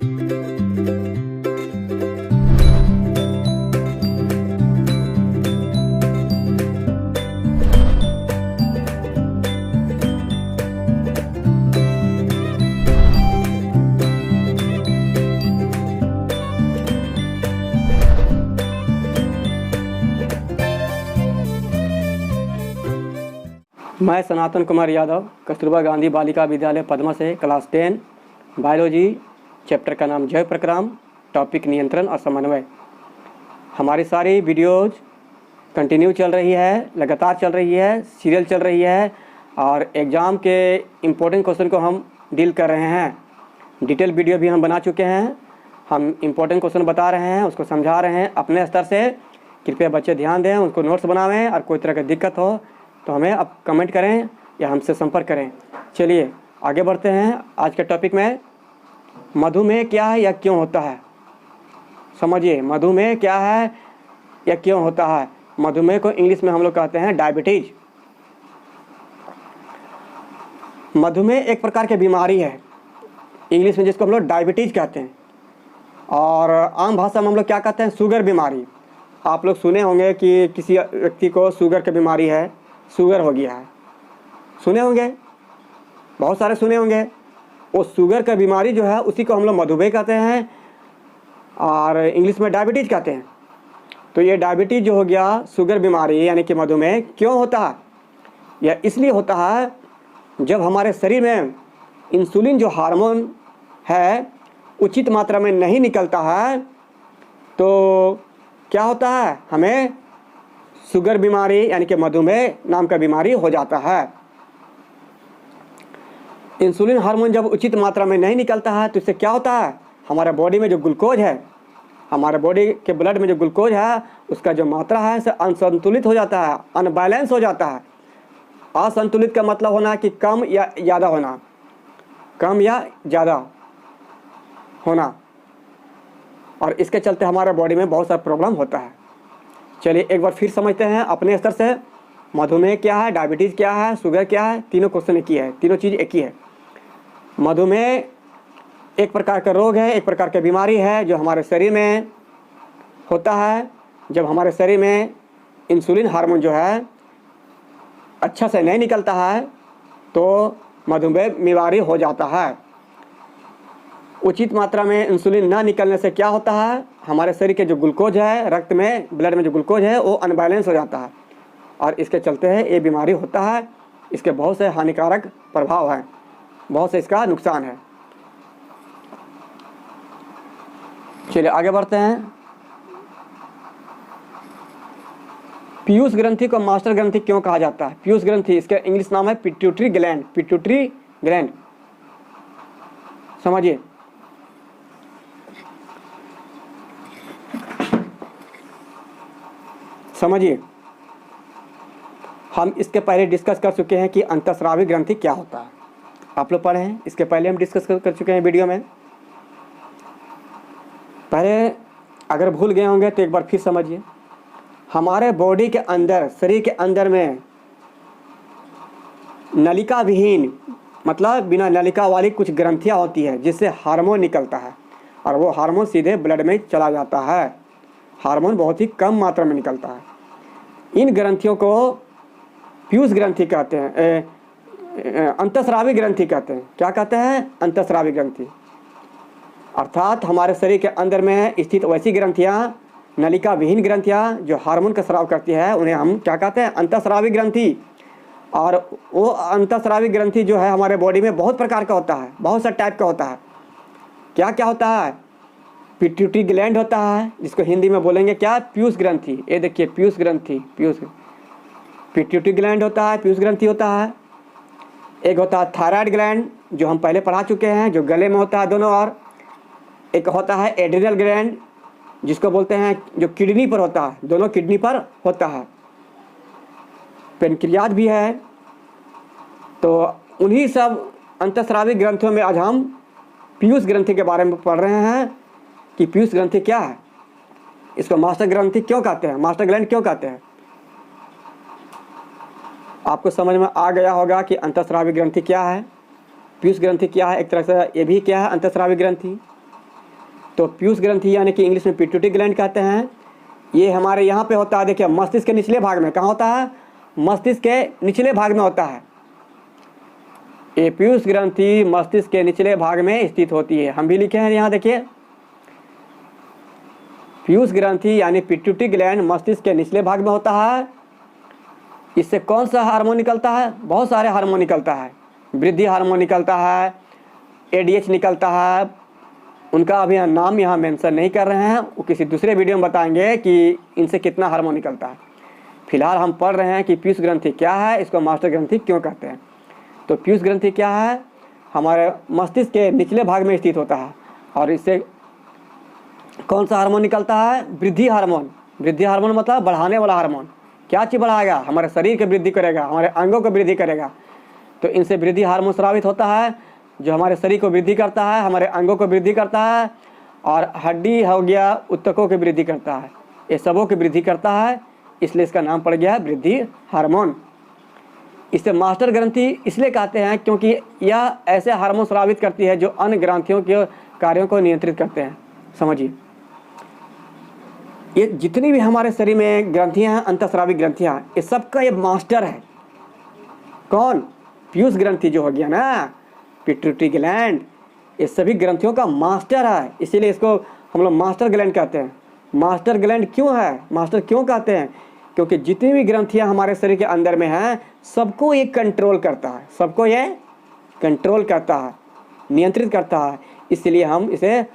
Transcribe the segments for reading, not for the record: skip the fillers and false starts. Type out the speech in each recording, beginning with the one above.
मैं सनातन कुमार यादव कस्तूरबा गांधी बालिका विद्यालय पद्मा से class 10 biology chapter का नाम जैव प्रक्रम, टॉपिक नियंत्रण और समन्वय। हमारी सारी वीडियोज़ कंटिन्यू चल रही है, लगातार चल रही है, सीरियल चल रही है और एग्ज़ाम के इम्पोर्टेंट क्वेश्चन को हम डील कर रहे हैं। डिटेल वीडियो भी हम बना चुके हैं। हम इम्पोर्टेंट क्वेश्चन बता रहे हैं, उसको समझा रहे हैं अपने स्तर से। कृपया बच्चे ध्यान दें, उसको नोट्स बनावें और कोई तरह की दिक्कत हो तो हमें अब कमेंट करें या हमसे संपर्क करें। चलिए आगे बढ़ते हैं। आज के टॉपिक में मधुमेह क्या है या क्यों होता है, समझिए। मधुमेह क्या है या क्यों होता है। मधुमेह को इंग्लिश में हम लोग कहते हैं डायबिटीज। मधुमेह एक प्रकार की बीमारी है इंग्लिश में, जिसको हम लोग डायबिटीज कहते हैं, और आम भाषा में हम लोग क्या कहते हैं, शुगर बीमारी। आप लोग सुने होंगे कि किसी व्यक्ति को शुगर की बीमारी है, शुगर हो गया है, सुने होंगे, बहुत सारे सुने होंगे। वो शुगर का बीमारी जो है उसी को हम लोग मधुमेह कहते हैं और इंग्लिश में डायबिटीज कहते हैं। तो ये डायबिटीज जो हो गया, शुगर बीमारी यानी कि मधुमेह, क्यों होता है? यह इसलिए होता है जब हमारे शरीर में इंसुलिन जो हार्मोन है उचित मात्रा में नहीं निकलता है, तो क्या होता है, हमें शुगर बीमारी यानी कि मधुमेह नाम का बीमारी हो जाता है। इंसुलिन हार्मोन जब उचित मात्रा में नहीं निकलता है तो इससे क्या होता है, हमारे बॉडी में जो ग्लूकोज है, हमारे बॉडी के ब्लड में जो ग्लूकोज है उसका जो मात्रा है इसे असंतुलित हो जाता है, अनबैलेंस हो जाता है। असंतुलित का मतलब होना कि कम या ज़्यादा होना, कम या ज़्यादा होना, और इसके चलते हमारे बॉडी में बहुत सारा प्रॉब्लम होता है। चलिए एक बार फिर समझते हैं अपने स्तर से। मधुमेह क्या है, डायबिटीज़ क्या है, शुगर क्या है, तीनों क्वेश्चन एक ही है, तीनों चीज़ एक ही है। मधुमेह एक प्रकार का रोग है, एक प्रकार की बीमारी है जो हमारे शरीर में होता है। जब हमारे शरीर में इंसुलिन हार्मोन जो है अच्छा से नहीं निकलता है तो मधुमेह बीमारी हो जाता है। उचित मात्रा में इंसुलिन ना निकलने से क्या होता है, हमारे शरीर के जो ग्लूकोज है, रक्त में, ब्लड में जो ग्लूकोज है वो अनबैलेंस हो जाता है और इसके चलते है ये बीमारी होता है। इसके बहुत से हानिकारक प्रभाव हैं, बहुत से इसका नुकसान है। चलिए आगे बढ़ते हैं। पीयूष ग्रंथि को मास्टर ग्रंथि क्यों कहा जाता है? पीयूष ग्रंथि, इसका इंग्लिश नाम है पिट्यूटरी ग्लैंड। पिट्यूटरी ग्लैंड, समझिए। समझिए, हम इसके पहले डिस्कस कर चुके हैं कि अंतःस्रावी ग्रंथि क्या होता है। आप लोग पढ़े हैं, इसके पहले हम डिस्कस कर चुके हैं वीडियो में। पहले अगर भूल गए होंगे तो एक बार फिर समझिए। हमारे बॉडी के अंदर, शरीर के अंदर में नलिका विहीन, मतलब बिना नलिका वाली कुछ ग्रंथियां होती है जिससे हार्मोन निकलता है और वो हार्मोन सीधे ब्लड में चला जाता है। हार्मोन बहुत ही कम मात्रा में निकलता है। इन ग्रंथियों को पीयूष ग्रंथि कहते हैं, अंतःस्रावी ग्रंथि कहते हैं। क्या कहते हैं? अंतःस्रावी ग्रंथि। अर्थात हमारे शरीर के अंदर में स्थित वैसी ग्रंथियाँ, नलिका विहीन ग्रंथियाँ जो हार्मोन का स्राव करती है, उन्हें हम क्या कहते हैं? अंतःस्रावी ग्रंथि। और वो अंतःस्रावी ग्रंथि जो है हमारे बॉडी में बहुत प्रकार का होता है, बहुत सा टाइप का होता है। क्या क्या होता है? पिट्यूटरी ग्लैंड होता है, जिसको हिंदी में बोलेंगे क्या? पीयूष ग्रंथि। ये देखिए पीयूष ग्रंथि, पिट्यूटरी ग्लैंड होता है, पीयूष ग्रंथि होता है। एक होता है थायराइड ग्लैंड, जो हम पहले पढ़ा चुके हैं, जो गले में होता है दोनों ओर। एक होता है एड्रिनल ग्लैंड, जिसको बोलते हैं, जो किडनी पर होता है, दोनों किडनी पर होता है। पेनक्रियाज भी है। तो उन्हीं सब अंतःस्रावी ग्रंथियों में आज हम पीयूष ग्रंथि के बारे में पढ़ रहे हैं कि पीयूष ग्रंथि क्या है, इसको मास्टर ग्रंथि क्यों कहते हैं, मास्टर ग्लैंड क्यों कहते हैं। आपको समझ में आ गया होगा कि अंतःस्रावी ग्रंथि क्या है, पीयूष ग्रंथि क्या है। एक तरह से ये भी क्या है, अंतःस्रावी ग्रंथि। तो पीयूष ग्रंथि यानी कि इंग्लिश में पिट्यूटरी ग्लैंड कहते हैं, ये हमारे यहाँ पे होता है। देखिए मस्तिष्क के निचले भाग में, कहाँ होता है? मस्तिष्क के निचले भाग में होता है। ये पीयूष ग्रंथि मस्तिष्क के निचले भाग में स्थित होती है। हम भी लिखे हैं यहाँ, देखिए पीयूष ग्रंथि यानी पिट्यूटरी ग्लैंड मस्तिष्क के निचले भाग में होता है। इससे कौन सा हार्मोन निकलता है? बहुत सारे हार्मोन निकलता है। वृद्धि हार्मोन निकलता है, एडीएच निकलता है, उनका अभी नाम यहाँ मेंशन नहीं कर रहे हैं, वो किसी दूसरे वीडियो में बताएंगे कि इनसे कितना हार्मोन निकलता है। फिलहाल हम पढ़ रहे हैं कि पीयूष ग्रंथि क्या है, इसको मास्टर ग्रंथि क्यों कहते हैं। तो पीयूष ग्रंथि क्या है? हमारे मस्तिष्क के निचले भाग में स्थित होता है और इससे कौन सा हार्मोन निकलता है? वृद्धि हार्मोन। वृद्धि हार्मोन मतलब बढ़ाने वाला हार्मोन। क्या चीज़ बढ़ाएगा? हमारे शरीर की वृद्धि करेगा, हमारे अंगों को वृद्धि करेगा। तो इनसे वृद्धि हार्मोन स्रावित होता है जो हमारे शरीर को वृद्धि करता है, हमारे अंगों को वृद्धि करता है और हड्डी हो गया उत्तकों की वृद्धि करता है, ये सबों की वृद्धि करता है। इसलिए इसका नाम पड़ गया है वृद्धि हार्मोन। इसे मास्टर ग्रंथि इसलिए कहते हैं क्योंकि यह ऐसे हार्मोन स्रावित करती है जो अन्य ग्रंथियों के कार्यों को नियंत्रित करते हैं। समझिए, ये जितनी भी हमारे शरीर में ग्रंथियां हैं, अंतःस्रावी ग्रंथियां, ये सबका ये मास्टर है। कौन? पीयूष ग्रंथि जो हो गया ना, पिट्यूटरी ग्लैंड, ये सभी ग्रंथियों का मास्टर है। इसीलिए इसको हम लोग मास्टर ग्लैंड कहते हैं। मास्टर ग्लैंड क्यों है? मास्टर क्यों कहते हैं? क्योंकि जितनी भी ग्रंथियां हमारे शरीर के अंदर में हैं, सबको ये कंट्रोल करता है, सबको ये कंट्रोल करता है, नियंत्रित करता है। इसलिए हम इसे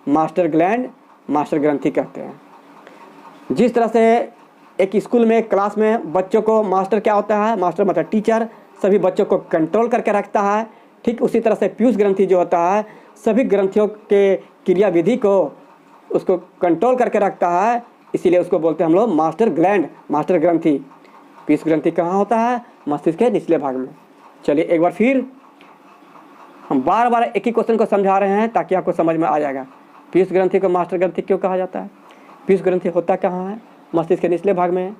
मास्टर ग्लैंड, मास्टर ग्रंथि कहते हैं। जिस तरह से एक स्कूल में, क्लास में बच्चों को मास्टर क्या होता है? मास्टर मतलब टीचर, सभी बच्चों को कंट्रोल करके रखता है। ठीक उसी तरह से पीयूष ग्रंथि जो होता है, सभी ग्रंथियों के क्रिया विधि को उसको कंट्रोल करके रखता है। इसीलिए उसको बोलते हैं हम लोग मास्टर ग्लैंड, मास्टर ग्रंथि। पीयूष ग्रंथि कहाँ होता है? मस्तिष्क के निचले भाग में। चलिए एक बार फिर हम बार बार एक ही क्वेश्चन को समझा रहे हैं ताकि आपको समझ में आ जाएगा। पीयूष ग्रंथि को मास्टर ग्रंथि क्यों कहा जाता है? पीयूष ग्रंथि होता कहाँ है? मस्तिष्क के निचले भाग में।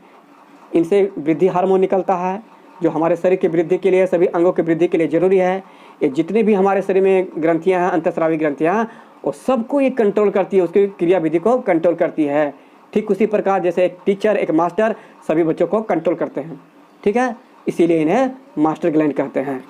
इनसे वृद्धि हार्मोन निकलता है जो हमारे शरीर की वृद्धि के लिए, सभी अंगों की वृद्धि के लिए जरूरी है। ये जितने भी हमारे शरीर में ग्रंथियां हैं, अंतःस्रावी ग्रंथियां, वो सबको ये कंट्रोल करती है, उसकी क्रिया विधि को कंट्रोल करती है। ठीक उसी प्रकार जैसे एक टीचर, एक मास्टर सभी बच्चों को कंट्रोल करते हैं। ठीक है, इसीलिए इन्हें मास्टर ग्लैंड कहते हैं।